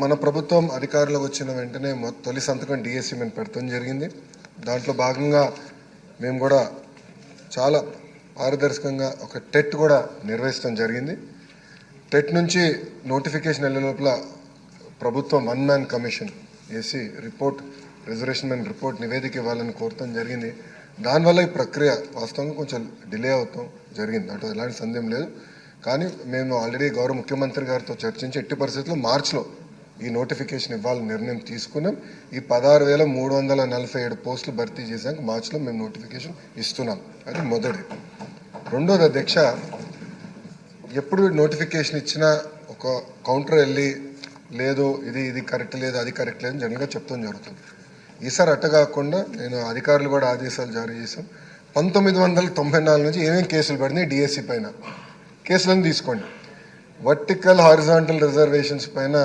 మన ప్రభుత్వం అధికారంలోకి వచ్చిన వెంటనే తొలి సంతకం డిఎస్సి మేము పెడతాం జరిగింది. దాంట్లో భాగంగా మేము కూడా చాలా పారదర్శకంగా ఒక టెట్ కూడా నిర్వహించడం జరిగింది. టెట్ నుంచి నోటిఫికేషన్ వెళ్ళే లోపల ప్రభుత్వం 1 మ్యాన్ కమిషన్ వేసి రిపోర్ట్ రిజర్వేషన్ మ్యాన్ రిపోర్ట్ నివేదిక ఇవ్వాలని కోరటం జరిగింది. దానివల్ల ఈ ప్రక్రియ వాస్తవంగా కొంచెం డిలే అవుతాం జరిగింది, అంటే ఎలాంటి సందేహం లేదు. కానీ మేము ఆల్రెడీ గౌరవ ముఖ్యమంత్రి గారితో చర్చించి ఎట్టి పరిస్థితుల్లో మార్చిలో ఈ నోటిఫికేషన్ ఇవ్వాలని నిర్ణయం తీసుకున్నాం. ఈ 16,347 పోస్టులు భర్తీ చేశాక మార్చిలో మేము నోటిఫికేషన్ ఇస్తున్నాం. అది మొదటి. రెండోది అధ్యక్ష, ఎప్పుడు నోటిఫికేషన్ ఇచ్చినా ఒక కౌంటర్ వెళ్ళి లేదు ఇది కరెక్ట్ లేదు అది కరెక్ట్ లేదు జనరల్గా చెప్తాం జరుగుతుంది. ఈసారి అట్ట కాకుండా నేను అధికారులు కూడా ఆదేశాలు జారీ చేశాం. 1994 నుంచి ఏమేమి కేసులు పడినాయి డిఎస్సి పైన కేసులను తీసుకోండి. వర్టికల్ హారిజాంటల్ రిజర్వేషన్స్ పైన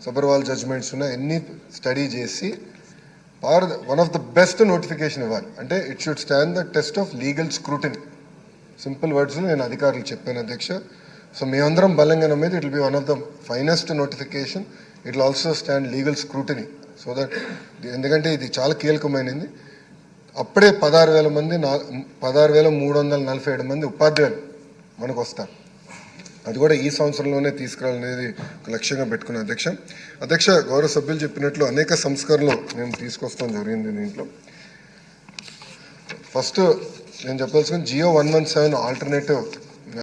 సబర్వాల్ జడ్జ్మెంట్స్ ఉన్నాయి, ఎన్ని స్టడీ చేసి one of the best notification ఇవ్వాలి. అంటే it should stand the test of legal scrutiny. Simple వర్డ్స్లో నేను అధికారులకు చెప్పాను అధ్యక్ష. సో మేమందరం బలంగా నమ్మేది it will be one of the finest notification. It will also stand legal scrutiny. So that ఎందుకంటే ఇది చాలా కీలకమైనది. అప్పుడే 16,347 మంది ఉపాధ్యాయులు మనకు వస్తారు. అది కూడా ఈ సంవత్సరంలోనే తీసుకురావాలనేది ఒక లక్ష్యంగా పెట్టుకున్నాను అధ్యక్ష. గౌరవ సభ్యులు చెప్పినట్లు అనేక సంస్కరణలు మేము తీసుకొస్తాం జరిగింది. దీంట్లో ఫస్ట్ నేను చెప్పాల్సిన జియో 117 ఆల్టర్నేటివ్